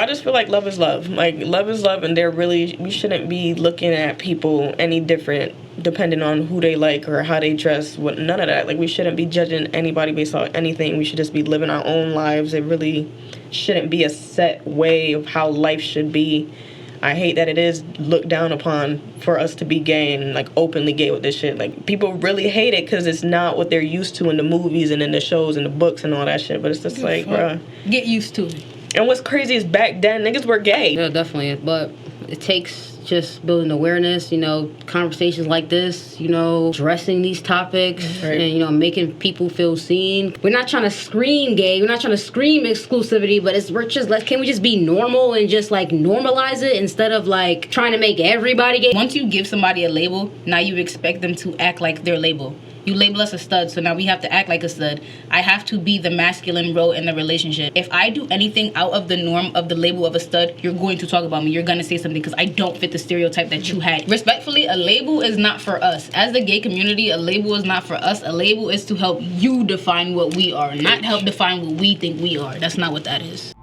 I just feel like love is love. Like, love is love, and we shouldn't be looking at people any different depending on who they like or how they dress. None of that. Like, we shouldn't be judging anybody based on anything. We should just be living our own lives. It really shouldn't be a set way of how life should be. I hate that it is looked down upon for us to be gay and, like, openly gay with this shit. Like, people really hate it because it's not what they're used to in the movies and in the shows and the books and all that shit. But it's just like, bruh. Get used to it. And what's crazy is back then, niggas were gay. Yeah, definitely. But it takes just building awareness, conversations like this, addressing these topics, right. And, making people feel seen. We're not trying to scream gay. We're not trying to scream exclusivity, but can we just be normal and just, like, normalize it instead of, like, trying to make everybody gay? Once you give somebody a label, now you expect them to act like their label. You label us a stud, so now we have to act like a stud. I have to be the masculine role in the relationship. If I do anything out of the norm of the label of a stud, you're going to talk about me. You're going to say something because I don't fit the stereotype that you had. Respectfully, a label is not for us. As the gay community, a label is not for us. A label is to help you define what we are, not help define what we think we are. That's not what that is.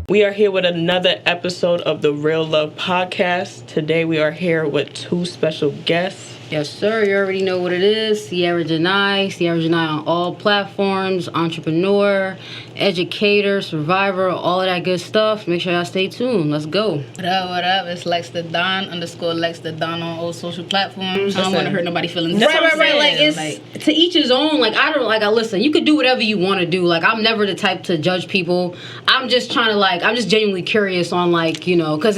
We are here with another episode of the Real Love Podcast. Today we are here with two special guests. Yes, sir. You already know what it is. Ciara on all platforms, entrepreneur, educator, survivor, all of that good stuff. Make sure y'all stay tuned. Let's go. What up? It's Lexx the Don _Lexx the Don on all social platforms. I don't want to hurt nobody's feelings. Right. Like, it's to each his own. Like, listen, you could do whatever you want to do. Like, I'm never the type to judge people. I'm just trying to, I'm just genuinely curious on, because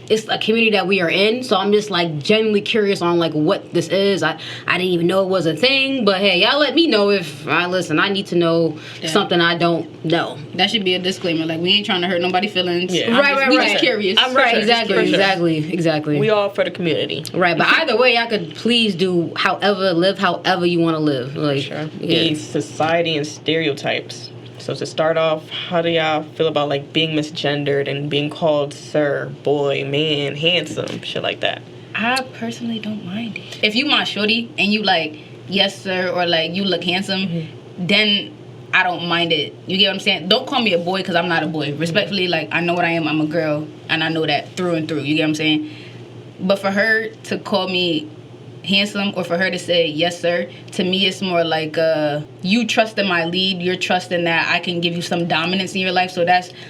it's a community that we are in, so I'm just, genuinely curious on, what this is. I didn't even know it was a thing, but hey, y'all let me know if I need to know something I don't know. That should be a disclaimer. We ain't trying to hurt nobody's feelings. Yeah. Right. We just curious. I'm right, exactly. We all for the community. Right, but either way, y'all could please live however you want to live. Sure. Yeah. The society and stereotypes. So to start off, how do y'all feel about being misgendered and being called sir, boy, man, handsome, shit like that? I personally don't mind it. If you my shorty and you yes sir, or you look handsome, then I don't mind it. You get what I'm saying? Don't call me a boy because I'm not a boy. Respectfully, I know what I am. I'm a girl, and I know that through and through. You get what I'm saying? But for her to call me handsome, or for her to say yes sir, to me it's more you trust in my lead, you're trusting that I can give you some dominance in your life. So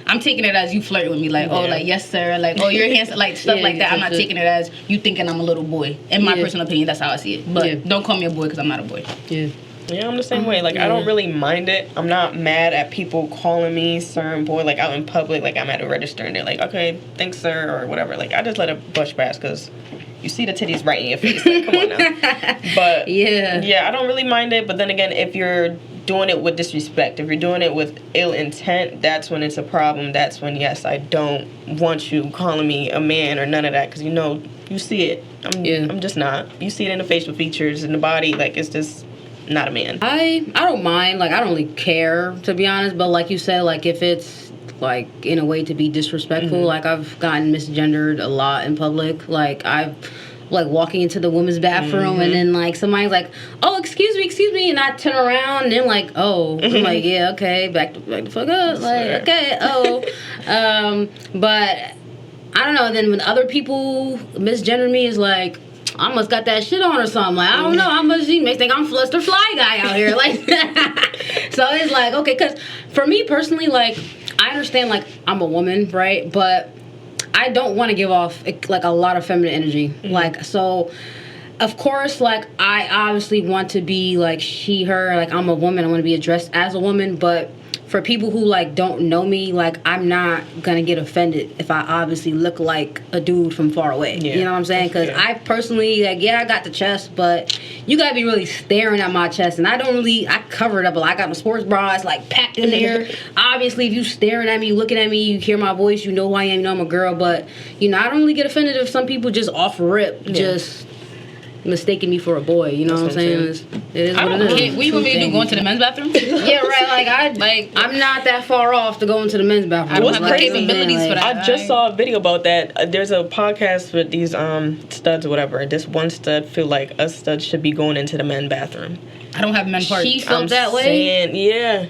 I'm taking it as you flirting with me, yes sir, oh you're handsome, stuff like that. I'm not taking it as you thinking I'm a little boy. In my personal opinion, that's how I see it. But don't call me a boy because I'm not a boy. Yeah, I'm the same way. I don't really mind it. I'm not mad at people calling me sir and boy, out in public. I'm at a register and they're like, okay, thanks sir, or whatever. I just let it brush past because you see the titties right in your face. Come on now. But yeah, I don't really mind it. But then again, if you're doing it with disrespect, if you're doing it with ill intent, that's when it's a problem. That's when, yes, I don't want you calling me a man or none of that, because you see it. I'm just not. You see it in the facial features, in the body. It's just not a man. I don't mind. I don't really care, to be honest. But like you said, if it's in a way to be disrespectful, I've gotten misgendered a lot in public. I've walking into the women's bathroom and then somebody's oh, excuse me, and I turn around and then oh, I'm yeah, okay, back the fuck up, okay, oh, but I don't know. Then when other people misgender me, is I must got that shit on or something. I don't know how much she may think I'm Fluster Fly guy out here. So it's okay, because for me personally, I understand, I'm a woman, right? But I don't want to give off, a lot of feminine energy. So, of course, I obviously want to be, she, her. I'm a woman. I want to be addressed as a woman. But for people who, don't know me, I'm not going to get offended if I obviously look like a dude from far away. Yeah. You know what I'm saying? Because I personally, I got the chest, but you got to be really staring at my chest. And I cover it up. I got my sports bra. It's, packed in there. Obviously, if you staring at me, looking at me, you hear my voice, you know who I am, you know I'm a girl. But, I don't really get offended if some people just off rip, just mistaking me for a boy. You know what I'm saying? It is what it is. What you want me to do? Go into the men's bathroom? Yeah, right. I'm not that far off to go into the men's bathroom. I don't have the capabilities for that. I just saw a video about that. There's a podcast with these studs or whatever. This one stud feel like a stud should be going into the men's bathroom. I don't have men parts. She felt that way? Yeah.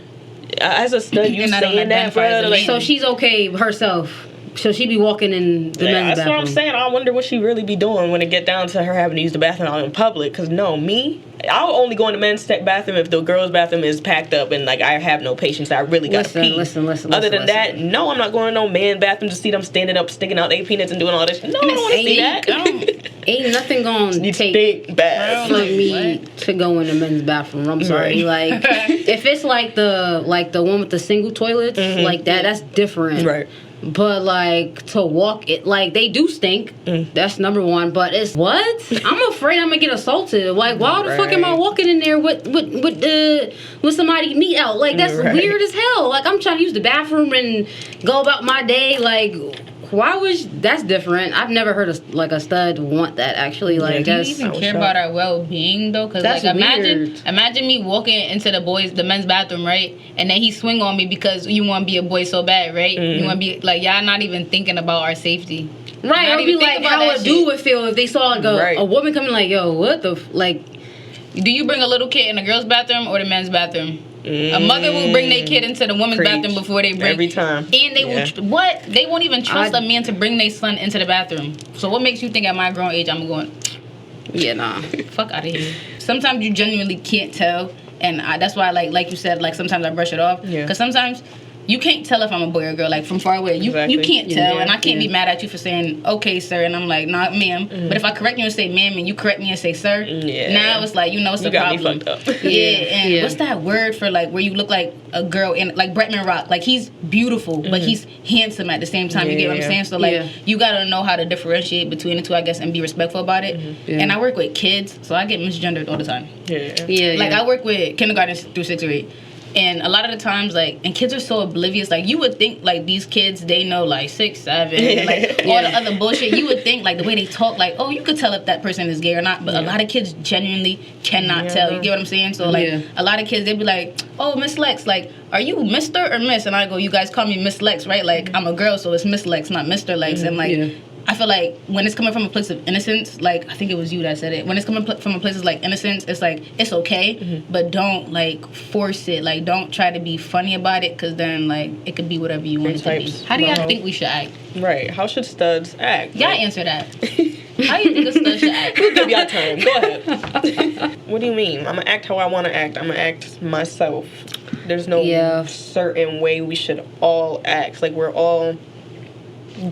As a stud, you saying that, bro? Like, so she's okay herself. So she be walking in the men's bathroom. That's what I'm saying. I wonder what she really be doing when it get down to her having to use the bathroom out in public. Because I'll only go in the men's bathroom if the girls' bathroom is packed up and like I have no patience. I really got to pee. Listen. Other than that, no, I'm not going to no man bathroom to see them standing up, sticking out their peanuts and doing all this. No, I don't want to see that. Ain't nothing going to take for me to go in the men's bathroom. I'm sorry. Right. Like if it's like the one with the single toilets, like that's different. Right. But like to walk it, like they do stink. That's number one. But it's what? I'm afraid I'm gonna get assaulted. Like why the fuck am I walking in there with somebody meat out? Like that's weird as hell. Like I'm trying to use the bathroom and go about my day. Like why was that's different? I've never heard a stud want that actually. Like do you even care about our well-being though? Because like imagine me walking into the men's bathroom, right? And then he swing on me because you want to be a boy so bad, right? You want to be like y'all not even thinking about our safety. Right, I'd be like how a dude would feel if they saw like a woman coming like, yo, what the like? Do you bring a little kid in the girls' bathroom or the men's bathroom? A mother will bring their kid into the women's bathroom before they bring every time, and they will they won't even trust a man to bring their son into the bathroom. So what makes you think at my grown age I'm going? Yeah, nah, fuck out of here. Sometimes you genuinely can't tell, and that's why like you said, like sometimes I brush it off because sometimes you can't tell if I'm a boy or girl, like from far away. You can't tell, and I can't be mad at you for saying, okay, sir, and I'm like, nah, ma'am. But if I correct you and say ma'am, and you correct me and say sir, now it's like, it's a problem. Got me fucked up. And what's that word for like where you look like a girl, and like Bretman Rock, like he's beautiful, but he's handsome at the same time, you get what I'm saying? So like, you gotta know how to differentiate between the two, I guess, and be respectful about it. And I work with kids, so I get misgendered all the time. Like I work with kindergarten through 6th grade. And a lot of the times, like, and kids are so oblivious. Like, you would think, like, these kids, they know, like, 6, 7, and, like, all the other bullshit. You would think, like, the way they talk, like, oh, you could tell if that person is gay or not. But a lot of kids genuinely cannot tell. You get what I'm saying? So, like, a lot of kids, they'd be like, oh, Miss Lexx, like, are you Mr. or Miss? And I go, you guys call me Miss Lexx, right? Like, I'm a girl, so it's Miss Lexx, not Mr. Lexx. And, like... I feel like when it's coming from a place of innocence, like, I think it was you that said it. When it's coming from a place of, like, innocence, it's, like, it's okay, but don't, like, force it. Like, don't try to be funny about it, because then, like, it could be whatever you want it to be. How do y'all think we should act? Right. How should studs act? Y'all answer that. How do you think a stud should act? We'll give y'all time. Go ahead. What do you mean? I'm going to act how I want to act. I'm going to act myself. There's no certain way we should all act. Like, we're all...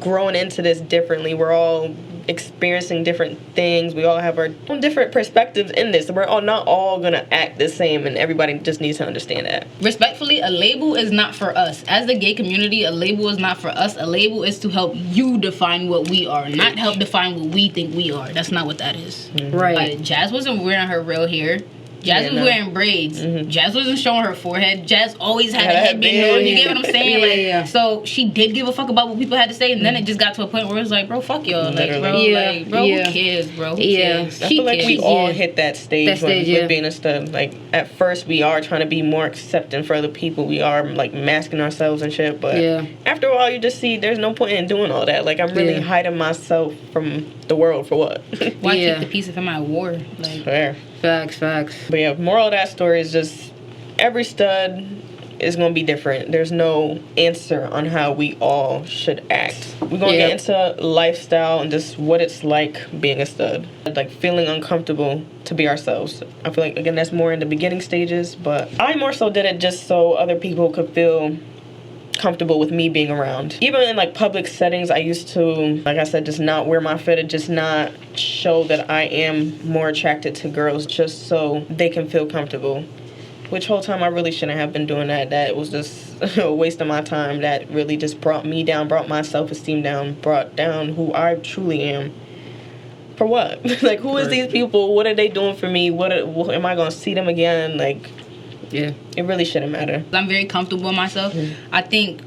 growing into this differently. We're all experiencing different things. We all have our own different perspectives in this. We're all not all gonna act the same, and everybody just needs to understand that. Respectfully, a label is not for us. As the gay community, a label is not for us. A label is to help you define what we are, not help define what we think we are. That's not what that is. Right. Like, Jazz wasn't wearing her real hair. Jazz was wearing braids. Jazz wasn't showing her forehead. Jazz always had a headband on. You get what I'm saying? So she did give a fuck about what people had to say, and then it just got to a point where it was like, bro, fuck y'all. Like, bro, who cares, bro? Who cares? I feel like we all hit that stage with being a stud. Like, at first, we are trying to be more accepting for other people. We are, like, masking ourselves and shit. But after a while, you just see there's no point in doing all that. Like, I'm really hiding myself from the world for what? Why keep the piece of him at war? Like, fair. Facts. But yeah, moral of that story is just every stud is going to be different. There's no answer on how we all should act. We're going to get into lifestyle and just what it's like being a stud. Like feeling uncomfortable to be ourselves. I feel like, again, that's more in the beginning stages, but I more so did it just so other people could feel comfortable with me being around. Even in like public settings, I used to, like I said, just not wear my fitted, just not show that I am more attracted to girls just so they can feel comfortable. Which whole time I really shouldn't have been doing that. That was just a waste of my time. That really just brought me down, brought my self-esteem down, brought down who I truly am. For what? Like, who is these people? What are they doing for me? What am I going to see them again? Like, it really shouldn't matter. I'm very comfortable with myself. I think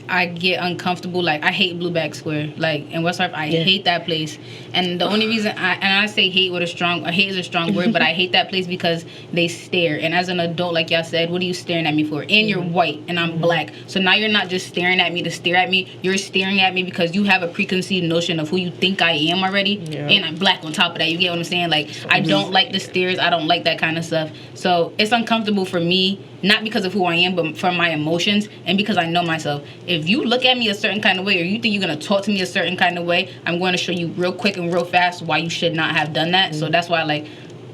I get uncomfortable. Like, I hate Blueback Square. Like, in West Hartford, I hate that place. And the only reason I say hate with a strong, hate is a strong word, but I hate that place because they stare. And as an adult, like y'all said, what are you staring at me for? And you're white and I'm black. So now you're not just staring at me to stare at me. You're staring at me because you have a preconceived notion of who you think I am already. Yeah. And I'm black on top of that. You get what I'm saying? Like, I don't like the stares. I don't like that kind of stuff. So it's uncomfortable for me, not because of who I am, but from my emotions and because I know myself. If you look at me a certain kind of way or you think you're going to talk to me a certain kind of way, I'm going to show you real quick and real fast why you should not have done that. So that's why, like,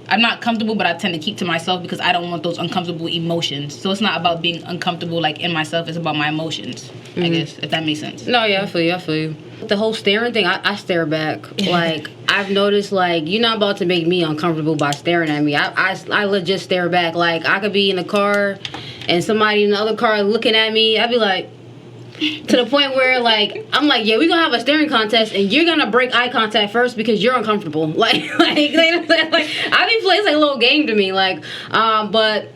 I'm not comfortable, but I tend to keep to myself because I don't want those uncomfortable emotions. So it's not about being uncomfortable, like, in myself. It's about my emotions, I guess, if that makes sense. No, yeah, I feel you. The whole staring thing, I stare back. Like, I've noticed, like, you're not about to make me uncomfortable by staring at me. I legit stare back. Like, I could be in a car and somebody in the other car looking at me. I'd be like, to the point where, like, I'm like, yeah, we're gonna have a staring contest and you're gonna break eye contact first because you're uncomfortable. Like I be playing, it's like a little game to me. Like, but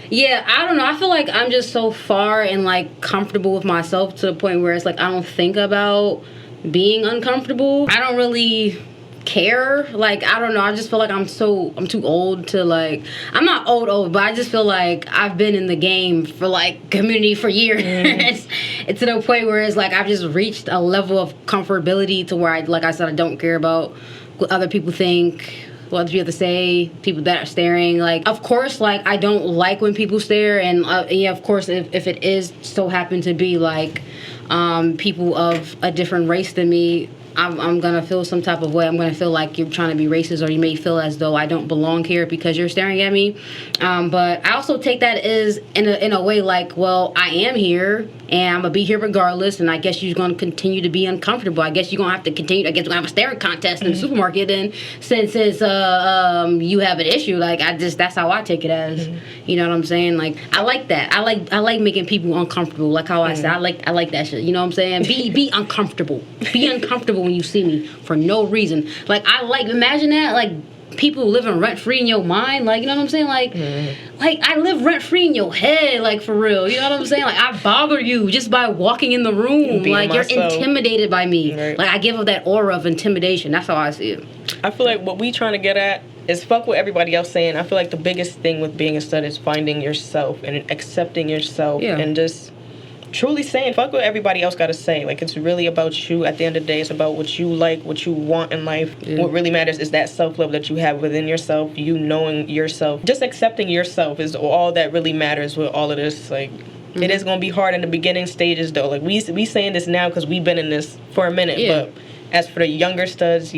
yeah, I don't know. I feel like I'm just so far and, like, comfortable with myself to the point where it's like I don't think about being uncomfortable. I don't really care. Like, I don't know. I just feel like I'm too old to, like, I'm not old, but I just feel like I've been in the game for, like, community for years. It's to the point where it's like I've just reached a level of comfortability to where like I said, I don't care about what other people think, what other people have to say, people that are staring. Like, of course, like, I don't like when people stare, and yeah, of course, if it is so happen to be, like, people of a different race than me, I'm gonna feel some type of way. I'm gonna feel like you're trying to be racist, or you may feel as though I don't belong here because you're staring at me. But I also take that as in a way like, well, I am here and I'm gonna be here regardless, and I guess you're gonna continue to be uncomfortable. I guess you're gonna have to continue. I guess we're gonna have a staring contest in the supermarket. And since it's you have an issue, like, that's how I take it as. You know what I'm saying? Like, I like that. I like making people uncomfortable. Like how I said, I like that shit. You know what I'm saying? Be uncomfortable. Be uncomfortable when you see me for no reason. Like, imagine that, like, people living rent-free in your mind. Like, you know what I'm saying? Like, like, I live rent-free in your head, like, for real. You know what I'm saying? Like, I bother you just by walking in the room. Like, you're intimidated by me. Right. Like, I give off that aura of intimidation. That's how I see it. I feel like what we trying to get at is fuck what everybody else saying. I feel like the biggest thing with being a stud is finding yourself and accepting yourself and just truly saying fuck what everybody else got to say. Like, it's really about you. At the end of the day, it's about what you like, what you want in life. What really matters is that self-love that you have within yourself, you knowing yourself. Just accepting yourself is all that really matters with all of this. Like, it is going to be hard in the beginning stages, though. Like, we saying this now because we've been in this for a minute. But as for the younger studs,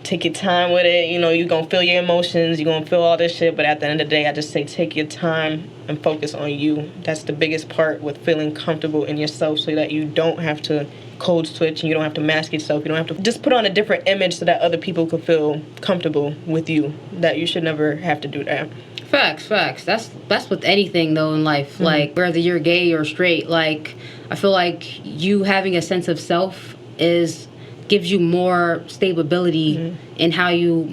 take your time with it. You know, you're going to feel your emotions. You're going to feel all this shit. But at the end of the day, I just say take your time and focus on you. That's the biggest part with feeling comfortable in yourself, so that you don't have to code switch and you don't have to mask yourself. You don't have to just put on a different image so that other people could feel comfortable with you. That you should never have to do that. Facts. That's with anything, though, in life. Like, whether you're gay or straight, like, I feel like you having a sense of self gives you more stability in how you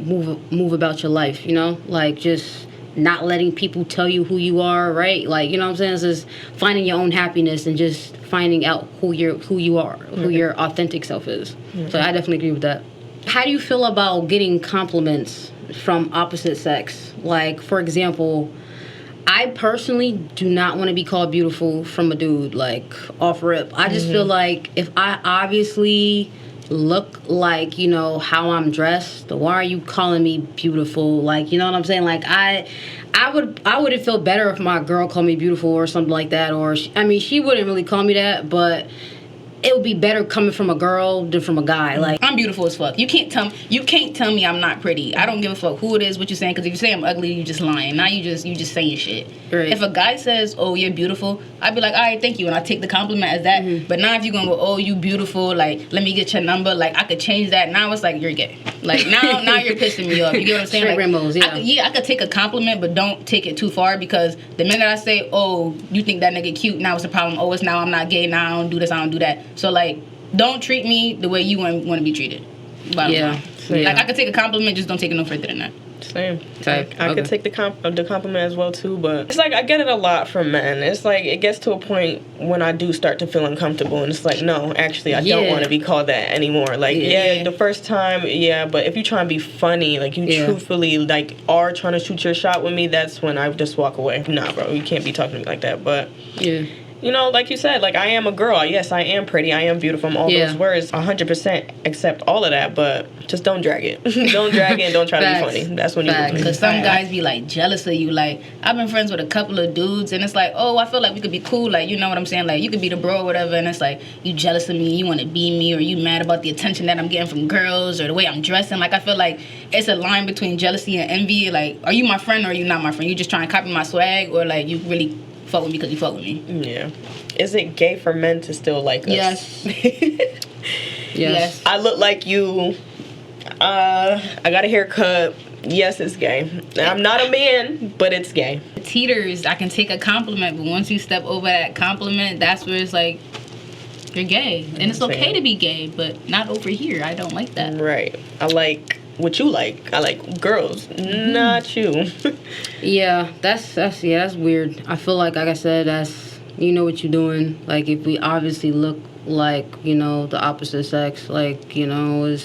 move about your life, you know? Like, just not letting people tell you who you are, right? Like, you know what I'm saying? It's just finding your own happiness and just finding out who you are, who your authentic self is. So I definitely agree with that. How do you feel about getting compliments from opposite sex? Like, for example, I personally do not want to be called beautiful from a dude, like, off rip. I just feel like if I obviously look like, you know, how I'm dressed, why are you calling me beautiful? Like, you know what I'm saying? Like, I would feel better if my girl called me beautiful or something like that. Or she wouldn't really call me that, but it would be better coming from a girl than from a guy. Like, I'm beautiful as fuck. You can't tell me I'm not pretty. I don't give a fuck who it is, what you're saying. Because if you say I'm ugly, you just lying. Now you just saying shit. Right. If a guy says, "Oh, you're beautiful," I'd be like, "All right, thank you," and I take the compliment as that. But now if you're gonna go, "Oh, you beautiful," like, let me get your number. Like, I could change that. Now it's like you're gay. Like, now you're pissing me off. You get what I'm saying? Straight like, rainbows, I could take a compliment, but don't take it too far, because the minute I say, "Oh, you think that nigga cute," now it's a problem. Oh, it's now I'm not gay. Now I don't do this. I don't do that. So, like, don't treat me the way you want to be treated. Like, I could take a compliment, just don't take it no further than that. Same. Type. I could take the compliment as well too, but it's like I get it a lot from men. It's like it gets to a point when I do start to feel uncomfortable, and it's like, no, actually, I don't want to be called that anymore. Like, the first time, but if you try and be funny, like you truthfully like are trying to shoot your shot with me, that's when I just walk away. Nah, bro, you can't be talking to me like that. But you know, like you said, like I am a girl. Yes, I am pretty. I am beautiful. I'm all those words, 100% accept all of that. But just don't drag it. Don't drag it and don't try to be funny. That's when you. Because some guys be like jealous of you. Like I've been friends with a couple of dudes, and it's like, oh, I feel like we could be cool. Like, you know what I'm saying? Like you could be the bro or whatever, and it's like you jealous of me. You want to be me, or you mad about the attention that I'm getting from girls or the way I'm dressing. Like I feel like it's a line between jealousy and envy. Like, are you my friend or are you not my friend? You just trying to copy my swag, or like you really fuck with me because you fuck with me. Yeah. Is it gay for men to still like us? Yes. Yes. I look like you. I got a haircut. Yes, it's gay. I'm not a man, but it's gay. Teeters, I can take a compliment, but once you step over that compliment, that's where it's like, you're gay. And it's okay to be gay, but not over here. I don't like that. Right. I like what you like. I like girls, not you. That's weird. I feel like I said, that's, you know what you're doing. Like, if we obviously look like, you know, the opposite sex, like, you know,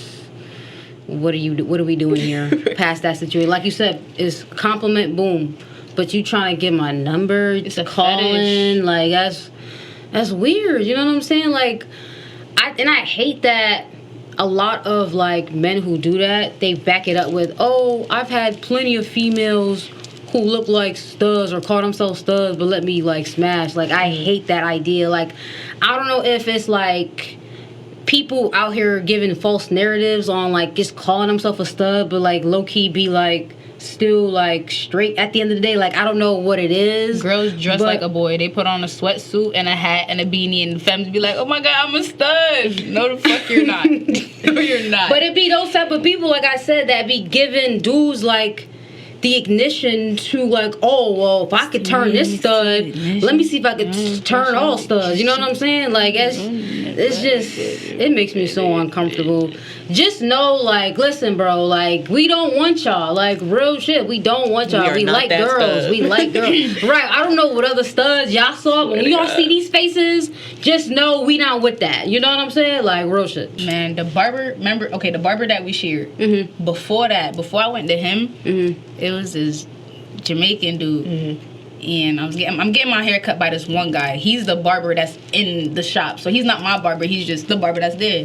what are we doing here? Past that situation. Like you said, it's compliment, boom. But you trying to get my number, it's a calling, like, that's weird. You know what I'm saying? Like, I hate that. A lot of like men who do that, they back it up with, oh, I've had plenty of females who look like studs or call themselves studs, but let me like smash. Like, I hate that idea. Like, I don't know if it's like people out here giving false narratives on like just calling themselves a stud, but like low key be like still like straight at the end of the day. Like, I don't know what it is. Girls dress like a boy. They put on a sweatsuit and a hat and a beanie, and the femmes be like, oh my god, I'm a stud. No, the fuck you're not. No, you're not. But it be those type of people, like I said, that be giving dudes like the ignition to like, oh, well, if I could turn this stud, let me see if I could turn all studs. You know what I'm saying? Like, it's just, it makes me so uncomfortable. Just know, like, listen, bro, like, we don't want y'all. Like, real shit, we don't want y'all. We like girls. We like girls. Right, I don't know what other studs y'all saw, but when y'all see these faces, just know we not with that. You know what I'm saying? Like, real shit. Man, the barber, the barber that we shared, before I went to him, it was this Jamaican dude. And I'm getting my hair cut by this one guy. He's the barber that's in the shop. So he's not my barber. He's just the barber that's there.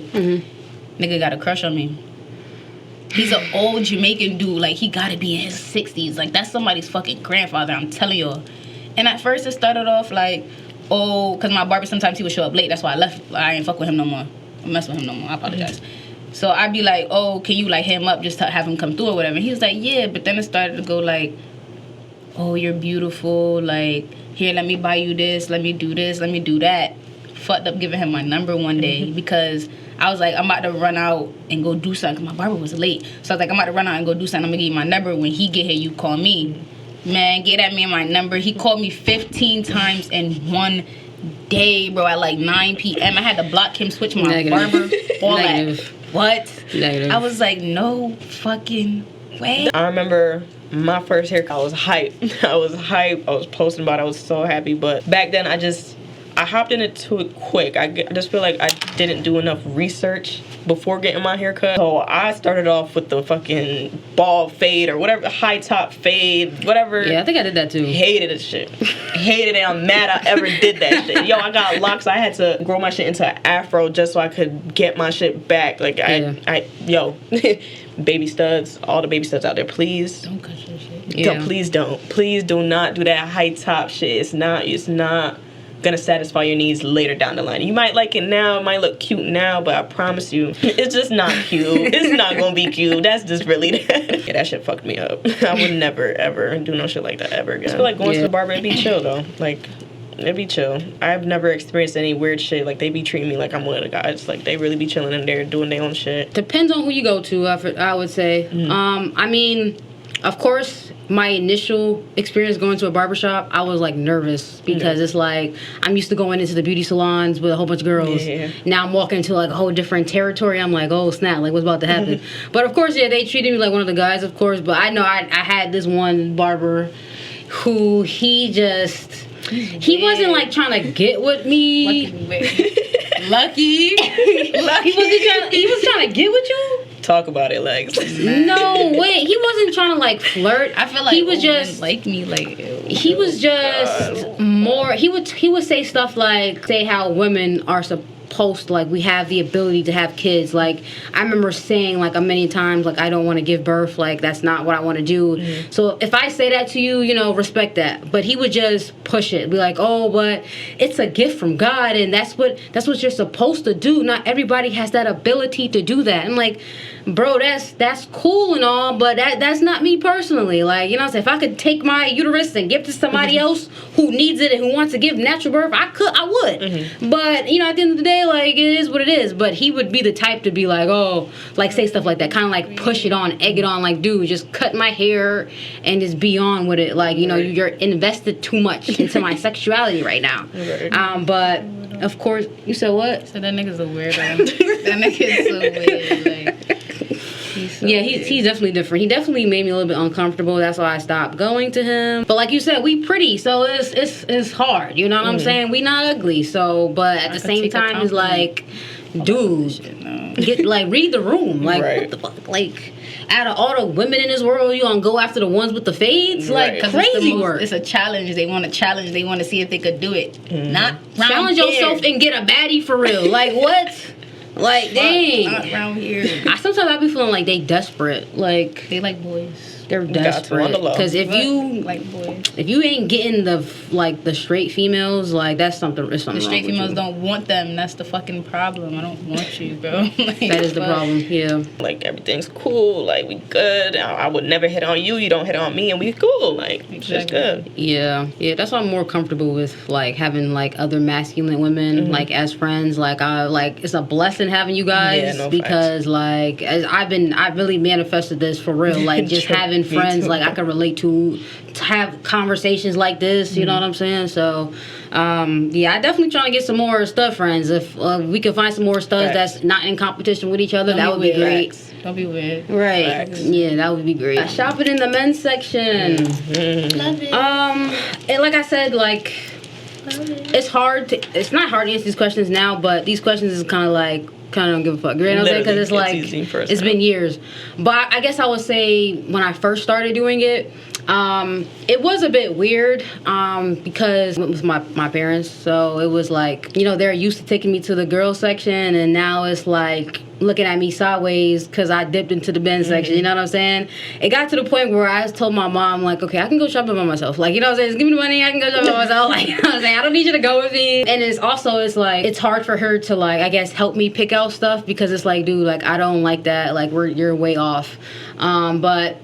Nigga got a crush on me. He's an old Jamaican dude. Like, he gotta be in his 60s. Like, that's somebody's fucking grandfather, I'm telling y'all. And at first it started off like, oh, because my barber, sometimes he would show up late. That's why I left. I ain't fuck with him no more. I mess with him no more. I apologize. So I'd be like, oh, can you like hit him up just to have him come through or whatever? And he was like, yeah. But then it started to go like, oh, you're beautiful. Like, here, let me buy you this. Let me do this. Let me do that. Fucked up giving him my number one day because I was like, I'm about to run out and go do something. My barber was late. So I was like, I'm about to run out and go do something. I'm going to give you my number. When he get here, you call me. Man, get at me my number. He called me 15 times in one day, bro, at like 9 p.m. I had to block him, switch my barber, all that. What? Negative. I was like, no fucking way. I remember my first haircut. I was hyped. I was posting about it. I was so happy. But back then, I hopped into it quick. I just feel like I didn't do enough research before getting my haircut. So I started off with the fucking bald fade or whatever, high top fade, whatever. Yeah, I think I did that too. Hated it shit. Hated it. I'm mad I ever did that shit. Yo, I got locks. I had to grow my shit into an afro just so I could get my shit back. Like, yo, baby studs, all the baby studs out there, please. Don't cut your shit. Please don't. Please do not do that high top shit. It's not gonna satisfy your needs later down the line. You might like it now, it might look cute now, but I promise you, it's just not cute. It's not gonna be cute. That's just really that. Yeah, that shit fucked me up. I would never, ever do no shit like that ever again. I feel like going to the barber, it'd be chill though. Like, it'd be chill. I've never experienced any weird shit. Like, they be treating me like I'm one of the guys. Like, they really be chilling in there doing their own shit. Depends on who you go to, I would say. I mean, of course, my initial experience going to a barbershop, I was like nervous because it's like I'm used to going into the beauty salons with a whole bunch of girls. Yeah. Now I'm walking into like a whole different territory. I'm like, oh snap, like what's about to happen? But of course, yeah, they treated me like one of the guys, of course. But I know I had this one barber who he wasn't like trying to get with me. Lucky. He was trying to get with you. Talk about it, Lex. No, wait. He wasn't trying to like flirt. I feel like he was just like me. Like he was just more. He would say stuff like say how women are supposed like we have the ability to have kids. Like I remember saying like a many times like I don't want to give birth. Like that's not what I want to do. So if I say that to you, you know, respect that. But he would just push it. Be like, oh, but it's a gift from God, and that's what you're supposed to do. Not everybody has that ability to do that. I'm like, bro, that's cool and all, but that's not me personally. Like, you know what I'm saying? If I could take my uterus and give it to somebody else who needs it and who wants to give natural birth, I would. But, you know, at the end of the day, like, it is what it is. But he would be the type to be like, oh, like, say stuff like that. Kind of like push it on, egg it on, like, dude, just cut my hair and just be on with it. Like, you know, you're invested too much into my sexuality right now. But, of course, you said what? So that nigga's a weirdo. That nigga is so weird, like... He's definitely different. He definitely made me a little bit uncomfortable. That's why I stopped going to him. But like you said, we pretty, so it's hard. You know what I'm saying? We not ugly, so but at the same time, it's like, dude, get like read the room. Like what the fuck? Like out of all the women in this world, you gonna go after the ones with the fades? Like crazy work. It's a challenge. They want to challenge. They want to see if they could do it. Not challenge yourself and get a baddie for real. Like what? Like, dang. Not around here. Sometimes I be feeling like they desperate. Like they like boys. They're desperate. Because if you like boys, if you ain't getting the straight females, like that's something. It's something. The straight females don't want them. That's the fucking problem. I don't want you, bro. Like, that is the problem. Yeah. Like everything's cool. Like we good. I would never hit on you. You don't hit on me, and we cool. Like it's just good. Yeah. That's why I'm more comfortable with like having like other masculine women like as friends. Like it's a blessing having you guys because like I've really manifested this for real. Like just having friends like I can relate to have conversations like this, you know what I'm saying? So I definitely trying to get some more stud friends. If we can find some more studs that's not in competition with each other, that would be great. Don't be weird. Right. Facts. Yeah, that would be great. Shopping in the men's section. Love it. And like I said, like it's not hard to answer these questions now, but these questions is kind of don't give a fuck. You know what I'm saying? Because it's like, it's been years. But I guess I would say when I first started doing it, it was a bit weird because it was my parents. So it was like, you know, they're used to taking me to the girls section, and now it's like looking at me sideways because I dipped into the men's section. You know what I'm saying? It got to the point where I told my mom, like, okay, I can go shopping by myself. Like, you know what I'm saying? Just give me the money, I can go shopping by myself. Like, you know what I'm saying? I don't need you to go with me. And it's like, it's hard for her to, like, I guess, help me pick out stuff because it's like, dude, like, I don't like that. Like, you're way off. But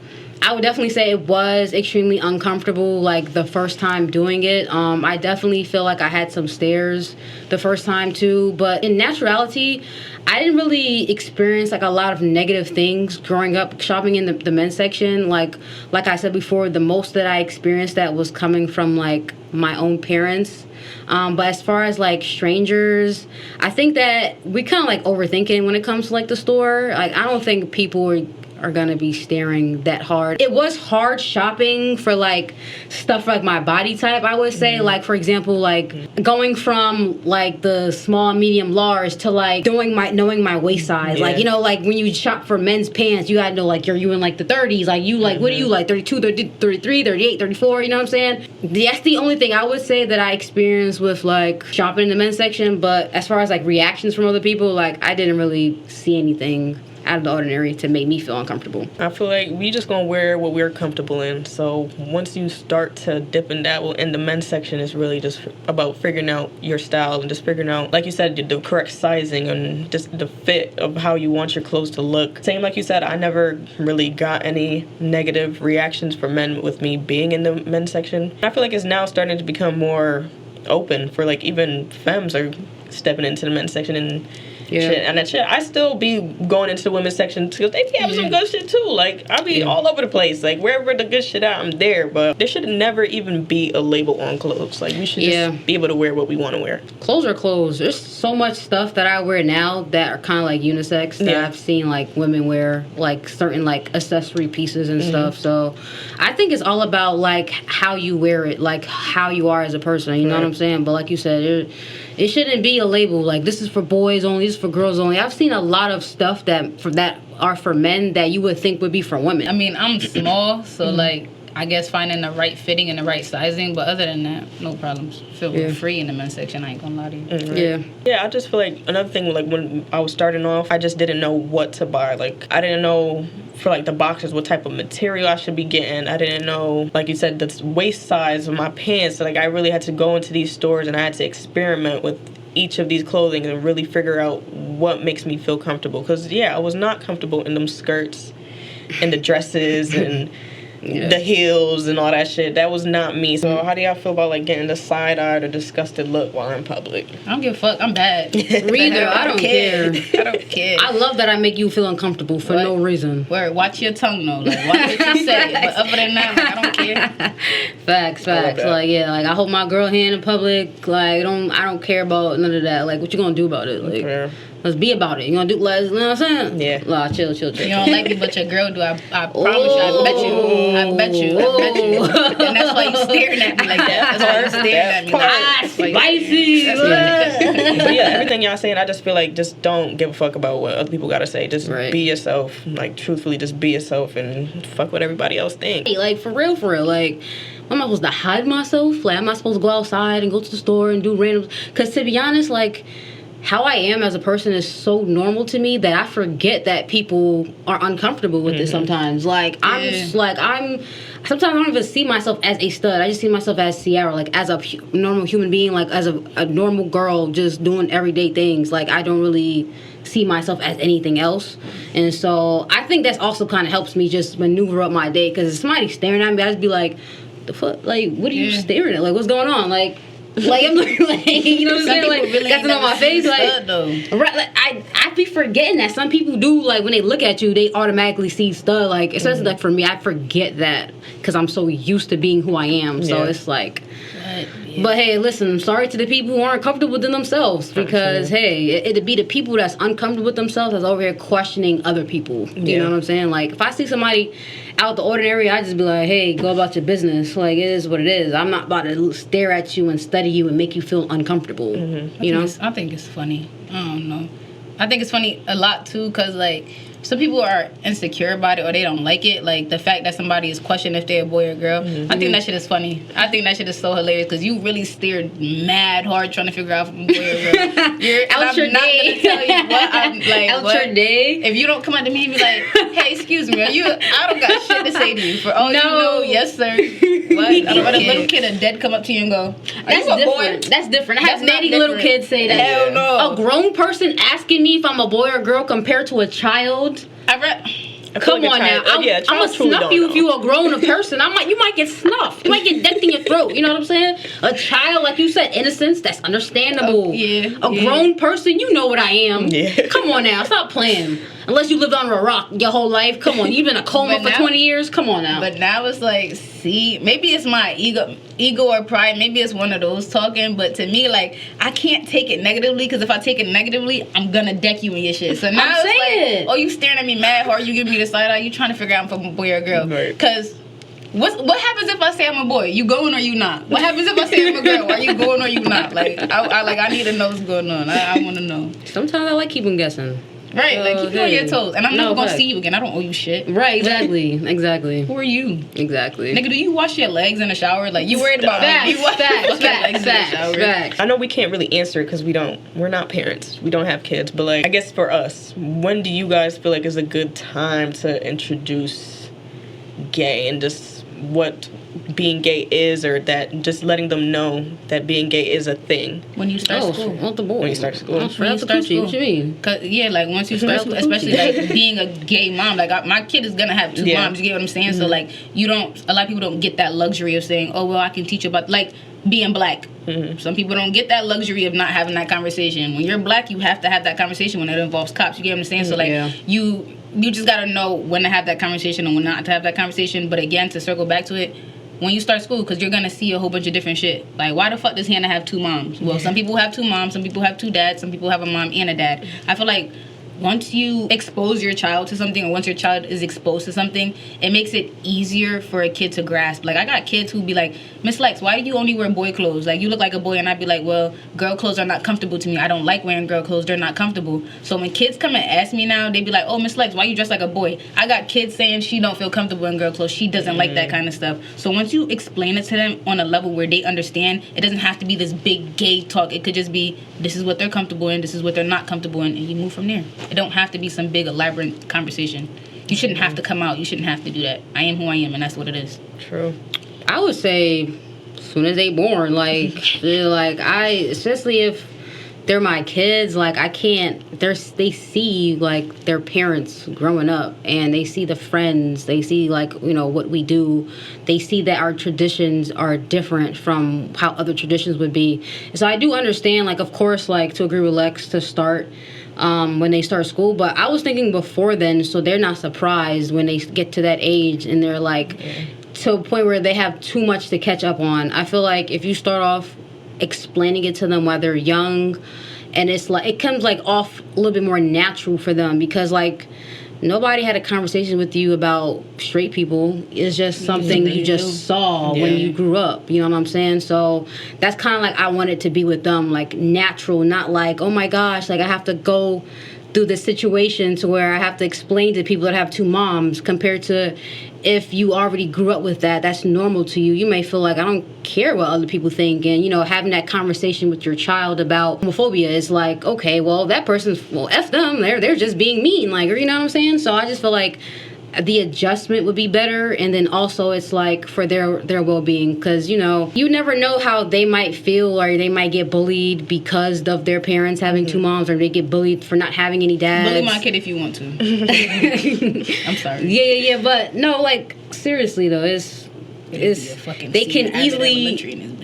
I would definitely say it was extremely uncomfortable, like, the first time doing it. I definitely feel like I had some stares the first time, too. But in naturality, I didn't really experience, like, a lot of negative things growing up shopping in the men's section. Like I said before, the most that I experienced that was coming from, like, my own parents. But as far as, like, strangers, I think that we kind of, like, overthinking when it comes to, like, the store. Like, I don't think people are gonna be staring that hard. It was hard shopping for like stuff like my body type, I would say. Like, for example, like going from like the small, medium, large to like knowing my waist size. Like, you know, like when you shop for men's pants, you gotta know like you in like the 30s. Like you like what are you like 32, 30, 33, 38, 34, you know what I'm saying? That's the only thing I would say that I experienced with like shopping in the men's section. But as far as like reactions from other people, like I didn't really see anything out of the ordinary to make me feel uncomfortable. I feel like we just gonna wear what we're comfortable in. So once you start to dip and dabble in the men's section, it's really just about figuring out your style and just figuring out, like you said, the correct sizing and just the fit of how you want your clothes to look. Same like you said, I never really got any negative reactions from men with me being in the men's section. I feel like it's now starting to become more open for like even femmes are stepping into the men's section and shit. And that shit, I still be going into the women's section because they be having some good shit too. Like, I be all over the place. Like, wherever the good shit at, I'm there. But there should never even be a label on clothes. Like, we should just be able to wear what we want to wear. Clothes are clothes. There's so much stuff that I wear now that are kind of like unisex that I've seen like women wear, like certain like accessory pieces and stuff. So I think it's all about like how you wear it, like how you are as a person. You know what I'm saying? But like you said, it shouldn't be a label like this is for boys only, this is for girls only. I've seen a lot of stuff that are for men that you would think would be for women. I mean, I'm small, so like I guess finding the right fitting and the right sizing, but other than that, no problems. Feel free in the men's section, I ain't gonna lie to you. Yeah, I just feel like another thing, like when I was starting off, I just didn't know what to buy. Like, I didn't know for like the boxers what type of material I should be getting. I didn't know, like you said, the waist size of my pants. So, like, I really had to go into these stores and I had to experiment with each of these clothing and really figure out what makes me feel comfortable. Because, I was not comfortable in them skirts and the dresses and the heels and all that shit. That was not me. So how do y'all feel about like getting the side-eyed or disgusted look while in public? I don't give a fuck. I'm bad. Neither. I don't care. I don't care. I love that I make you feel uncomfortable for no reason. Word, watch your tongue though. Like, watch what you say. But other than that, like, I don't care. Facts. Like, like I hold my girl hand in public. Like, I don't care about none of that. Like, what you gonna do about it? Like, let's be about it. You gonna do, like, you know what I'm saying? Yeah. Nah, chill. You don't like me, but your girl do. I promise you. I bet you. And that's why you staring at me like that. That's why you staring at me like that. Spicy. But everything y'all saying, I just feel like just don't give a fuck about what other people gotta say. Just be yourself. Like, truthfully, just be yourself and fuck what everybody else thinks. Like, for real. Like, am I supposed to hide myself? Like, am I supposed to go outside and go to the store and do random? Because to be honest, like, how I am as a person is so normal to me that I forget that people are uncomfortable with it sometimes. Like, sometimes I don't even see myself as a stud. I just see myself as Ciara, like, as a normal human being, like, as a normal girl just doing everyday things. Like, I don't really see myself as anything else. And so I think that's also kind of helps me just maneuver up my day. Because if somebody's staring at me, I just be like, the fuck? Like, what are you staring at? Like, what's going on? Like, I'm like, you know what I'm saying? Like, really got on my face, like, right? Like, I be forgetting that some people do. Like, when they look at you, they automatically see stud. Like, especially like for me, I forget that because I'm so used to being who I am. So it's like, but hey, listen, I'm sorry to the people who aren't comfortable within themselves because hey, it'd be the people that's uncomfortable with themselves that's over here questioning other people. You know what I'm saying? Like, if I see somebody out the ordinary, I just be like, hey, go about your business. Like, it is what it is. I'm not about to stare at you and study you and make you feel uncomfortable. You know? I think it's funny. I don't know. I think it's funny a lot too because like some people are insecure about it or they don't like it. Like the fact that somebody is questioning if they're a boy or girl. I think that shit is funny. I think that shit is so hilarious because you really steered mad hard trying to figure out if I'm a boy or girl. I'm not gonna tell you what I'm like. If you don't come up to me and be like, hey, excuse me, I don't got shit to say to you. For all you know, yes sir. What? But a little kid or dead come up to you and go, that's you a boy? That's different. I have many little kids say that. Hell no. A grown person asking me if I'm a boy or girl compared to a child. Come on now. I'm gonna snuff you if you a grown person. You might get snuffed. You might get decked in your throat. You know what I'm saying? A child, like you said, innocence, that's understandable. A grown person, you know what I am. Come on now. Stop playing. Unless you lived under a rock your whole life. Come on. You've been in a coma for 20 years. Come on now. But now it's like, see, maybe it's my ego or pride. Maybe it's one of those talking. But to me, like, I can't take it negatively because if I take it negatively, I'm going to deck you in your shit. So now it's like, oh, you staring at me mad hard. You giving me the side eye. You trying to figure out if I'm a boy or a girl. Because what happens if I say I'm a boy? You going or you not? What happens if I say I'm a girl? Are you going or you not? Like, I need to know what's going on. I want to know. Sometimes I like keeping guessing. Right, like keep me on your toes. And I'm never gonna see you again. I don't owe you shit. Right, exactly. Who are you? Exactly. Nigga, do you wash your legs in the shower? Like, you worried about me? You wash your legs in the shower? Facts. I know we can't really answer it because we're not parents. We don't have kids. But like, I guess for us, when do you guys feel like is a good time to introduce gay and just what being gay is, or that just letting them know that being gay is a thing? When you start school. When you start school. When you start school. What you mean? Like once you start school, especially like being a gay mom, like my kid is gonna have two moms. You get what I'm saying? So like a lot of people don't get that luxury of saying, oh well, I can teach you about, like, being black. Some people don't get that luxury of not having that conversation. When you're black, you have to have that conversation when it involves cops. You get what I'm saying? So like you just gotta know when to have that conversation and when not to have that conversation. But again, to circle back to it, when you start school, because you're gonna see a whole bunch of different shit. Like, why the fuck does Hannah have 2 moms? Well, some people have 2 moms, some people have 2 dads, some people have a mom and a dad. I feel like once you expose your child to something, or once your child is exposed to something, it makes it easier for a kid to grasp. Like, I got kids who be like, Miss Lexx, why do you only wear boy clothes? Like, you look like a boy. And I'd be like, well, girl clothes are not comfortable to me. I don't like wearing girl clothes. They're not comfortable. So when kids come and ask me now, they be like, oh, Miss Lexx, why you dress like a boy? I got kids saying she don't feel comfortable in girl clothes. She doesn't like that kind of stuff. So once you explain it to them on a level where they understand, it doesn't have to be this big gay talk. It could just be, this is what they're comfortable in, this is what they're not comfortable in, and you move from there. It don't have to be some big elaborate conversation. You shouldn't have to come out. You shouldn't have to do that. I am who I am, and that's what it is. True. I would say as soon as they born, like, especially if they're my kids, like, I can't, they see, like, their parents growing up, and they see the friends, they see, like, you know, what we do, they see that our traditions are different from how other traditions would be. So I do understand, like, of course, like, to agree with Lexx, to start when they start school, but I was thinking before then, so they're not surprised when they get to that age and they're like to a point where they have too much to catch up on. I feel like if you start off explaining it to them while they're young, and it's like, it comes like off a little bit more natural for them, because like nobody had a conversation with you about straight people. It's just something you just saw when you grew up. You know what I'm saying? So that's kind of like I want it to be with them, like natural, not like, oh my gosh, like I have to go through this situation to where I have to explain to people that have 2 moms, compared to if you already grew up with that, that's normal to you. You may feel like, I don't care what other people think. And, you know, having that conversation with your child about homophobia is like, okay, well, that person's, well, F them. They're just being mean. Like, you know what I'm saying? So I just feel like the adjustment would be better. And then also it's like for their well-being, because, you know, you never know how they might feel, or they might get bullied because of their parents having 2 moms, or they get bullied for not having any dads. Bully my kid if you want to. I'm sorry. Yeah, but no, like, seriously though, they can easily,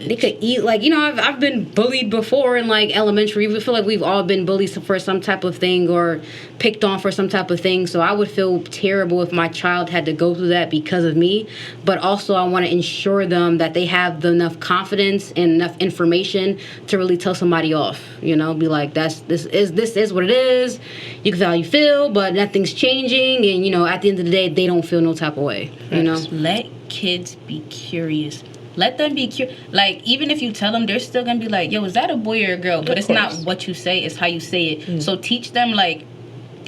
they could eat, like, you know, I've been bullied before in like elementary. We feel like we've all been bullied for some type of thing, or picked on for some type of thing. So I would feel terrible if my child had to go through that because of me. But also I want to ensure them that they have enough confidence and enough information to really tell somebody off, you know, be like, this is what it is. You can feel how you feel, but nothing's changing. And, you know, at the end of the day, they don't feel no type of way, you know. Let kids be curious. Let them be curious. Like, even if you tell them, they're still gonna be like, yo, is that a boy or a girl? But it's not what you say, it's how you say it. So teach them, like,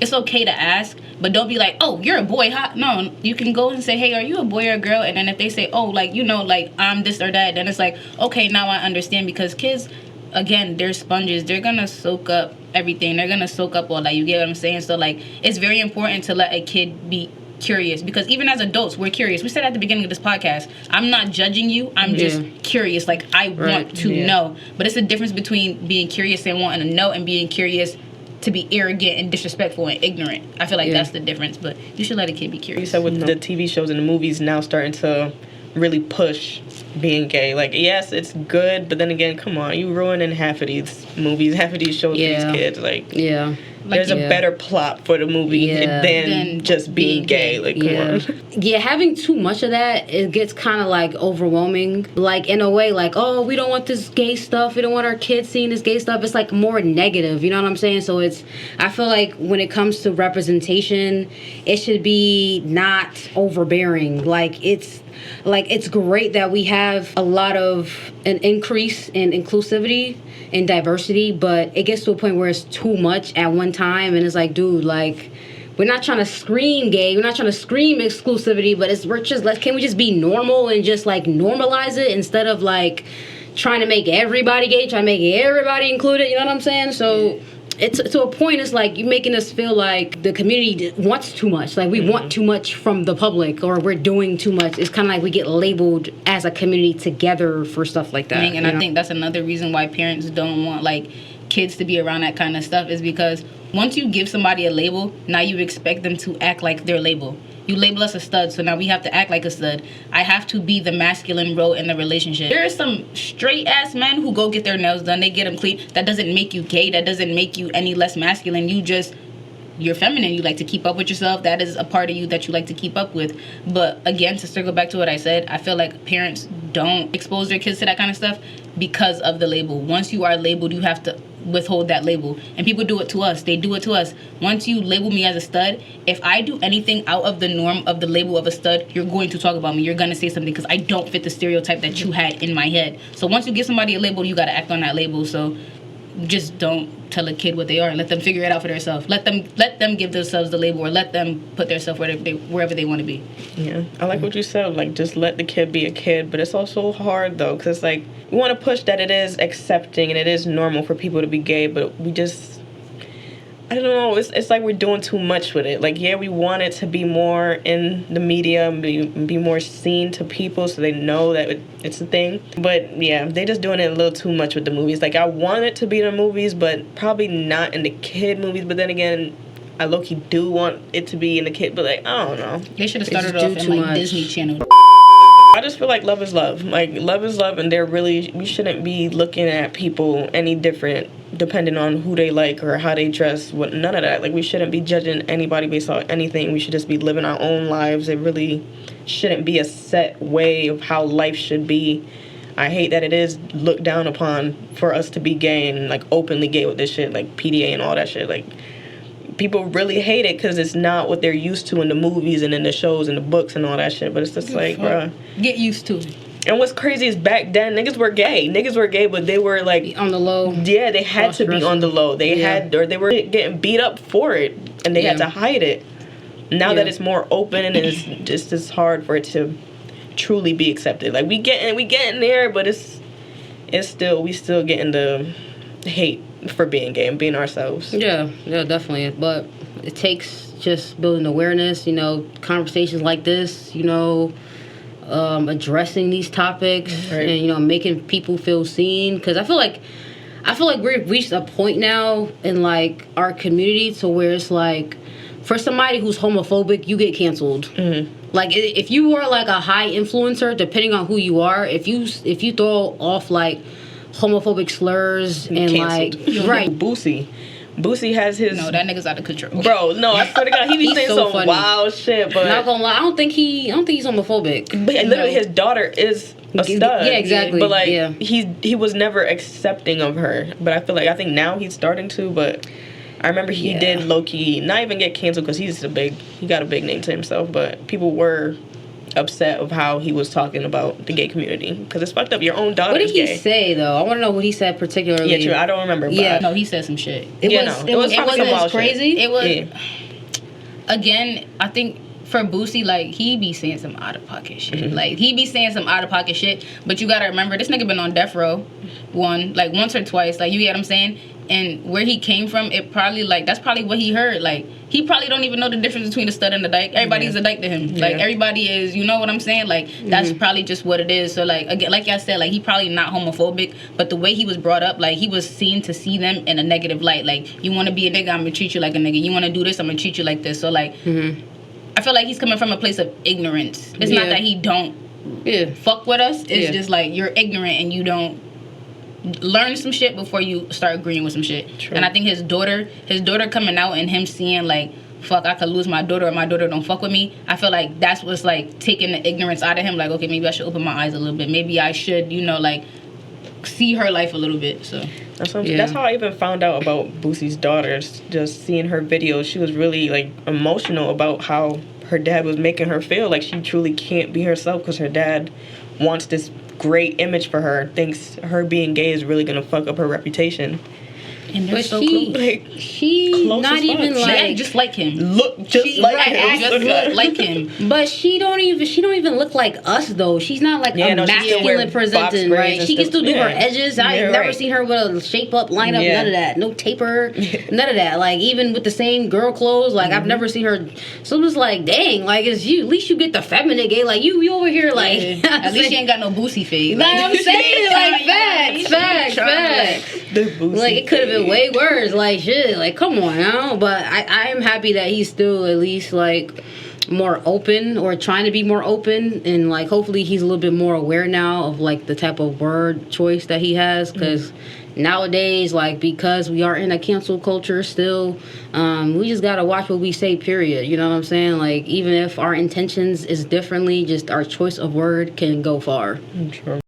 it's okay to ask, but don't be like, oh, you're a boy, huh? No, you can go and say, hey, are you a boy or a girl? And then if they say, oh, like, you know, like, I'm this or that, then it's like, okay, now I understand. Because kids, again, they're sponges. They're gonna soak up everything. They're gonna soak up all that. You get what I'm saying? So, like, it's very important to let a kid be curious, because even as adults, we're curious. We said at the beginning of this podcast, I'm not judging you, I'm just curious. Like, I want to know. But it's a difference between being curious and wanting to know, and being curious to be arrogant and disrespectful and ignorant. I feel like that's the difference. But you should let a kid be curious. You said with the TV shows and the movies now starting to really push being gay. Like, yes, it's good, but then again, come on, you ruining half of these movies, half of these shows for these kids. Like, there's a better plot for the movie than just being gay. Like, come on. Yeah, having too much of that, it gets kind of like overwhelming. Like, in a way, like, oh, we don't want this gay stuff. We don't want our kids seeing this gay stuff. It's like more negative. You know what I'm saying? So I feel like when it comes to representation, it should be not overbearing. Like, it's great that we have a lot of an increase in inclusivity and diversity, but it gets to a point where it's too much at one time, and it's like, dude, like, we're not trying to scream gay, we're not trying to scream exclusivity, but can we just be normal and just like normalize it, instead of like trying to make everybody gay, trying to make everybody included, you know what I'm saying? So it's to a point, it's like you're making us feel like the community wants too much. Like, we want too much from the public, or we're doing too much. It's kind of like we get labeled as a community together for stuff like that. I think that's another reason why parents don't want, like, kids to be around that kind of stuff, is because once you give somebody a label, now you expect them to act like their label. You label us a stud, so now we have to act like a stud. I have to be the masculine role in the relationship. There are some straight ass men who go get their nails done. They get them clean. That doesn't make you gay. That doesn't make you any less masculine. You're feminine. You like to keep up with yourself. That is a part of you that you like to keep up with. But again, to circle back to what I said, I feel like parents don't expose their kids to that kind of stuff because of the label. Once you are labeled, you have to withhold that label. And people do it to us. They do it to us. Once you label me as a stud, if I do anything out of the norm of the label of a stud, you're going to talk about me. You're going to say something because I don't fit the stereotype that you had in my head. So once you give somebody a label, you got to act on that label. So just don't tell a kid what they are. Let them figure it out for themselves. Let them give themselves the label, or let them put themselves wherever they want to be. Yeah, I like what you said. Like, just let the kid be a kid. But it's also hard though, because like we want to push that it is accepting and it is normal for people to be gay, but we just, I don't know. It's like we're doing too much with it. Like, yeah, we want it to be more in the media and be more seen to people so they know that it's a thing. But yeah, they just doing it a little too much with the movies. Like, I want it to be in the movies, but probably not in the kid movies. But then again, I low-key do want it to be in the kid. But like, I don't know. They should have started off in like Disney Channel. I just feel like love is love. Like, love is love, and we shouldn't be looking at people any different depending on who they like or how they dress. None of that. Like, we shouldn't be judging anybody based on anything. We should just be living our own lives. It really shouldn't be a set way of how life should be. I hate that it is looked down upon for us to be gay and, like, openly gay with this shit, like PDA and all that shit. Like, people really hate it because it's not what they're used to in the movies and in the shows and the books and all that shit. But it's just like, bruh. Get used to it. And what's crazy is back then, niggas were gay. Niggas were gay, but they were like on the low. Yeah, they had to be on the low. They were getting beat up for it, and they had to hide it. Now that it's more open, and it's just as hard for it to truly be accepted. Like, we getting there, but we still getting the hate for being gay and being ourselves. Yeah, definitely. But it takes just building awareness, conversations like this, addressing these topics, right, and making people feel seen. Because I feel like we've reached a point now in like our community to where it's like, for somebody who's homophobic, you get canceled. Mm-hmm. Like, if you are like a high influencer, depending on who you are, if you throw off like homophobic slurs and canceled. Like right, Boosie has his... No, that nigga's out of control. Bro, no, I swear to God, he be saying some funny, wild shit, but... Not gonna lie, I don't think he's homophobic. But literally, his daughter is a stud. Yeah, exactly. But, like, he was never accepting of her. But I think now he's starting to, but... I remember he did low-key not even get canceled because he got a big name to himself, but people were upset of how he was talking about the gay community because it's fucked up. Your own daughter is gay. What did he say though? I want to know what he said particularly. Yeah, true. I don't remember. Yeah, no, he said some shit. It wasn't crazy. It was again. I think for Boosie, like, he be saying some out of pocket shit. Mm-hmm. Like, he be saying some out of pocket shit. But you gotta remember, this nigga been on death row once or twice. Like, you get what I'm saying? And where he came from, that's probably what he heard. Like, he probably don't even know the difference between a stud and a dyke. Everybody's a dyke to him. Like, everybody is, you know what I'm saying? Like, that's probably just what it is. So, like, again, like I said, like, he probably not homophobic, but the way he was brought up, like, he was seen to see them in a negative light. Like, you want to be a nigga, I'm going to treat you like a nigga. You want to do this, I'm going to treat you like this. So, like, I feel like he's coming from a place of ignorance. It's not that he don't fuck with us. It's just, like, you're ignorant and you don't learn some shit before you start agreeing with some shit. True. And I think his daughter coming out and him seeing, like, fuck, I could lose my daughter or my daughter don't fuck with me. I feel like that's what's, like, taking the ignorance out of him. Like, okay, maybe I should open my eyes a little bit. Maybe I should, like, see her life a little bit. So that's how I even found out about Boosie's daughters. Just seeing her videos, she was really, like, emotional about how her dad was making her feel like she truly can't be herself because her dad wants this great image for her, thinks her being gay is really gonna fuck up her reputation. And they're so close. Like, she not even like she just like him. Look just like him. Just look like him. But she don't even look like us though. She's not like a masculine presenting, right? She can still do her edges. I've never seen her with a shape up lineup. None of that. No taper. None of that. Like, even with the same girl clothes, like I've never seen her. So it was like, dang, like, it's you. At least you get the feminine gay. Like you over here, like at least she ain't got no Boosie fade. Like I'm saying, like facts. Like, it could have been way worse. Like, shit, like, come on now. But I am happy that he's still at least like more open or trying to be more open, and like hopefully he's a little bit more aware now of like the type of word choice that he has, because nowadays, like, because we are in a cancel culture still, we just gotta watch what we say, period. You know what I'm saying? Like, even if our intentions is differently, just our choice of word can go far. True.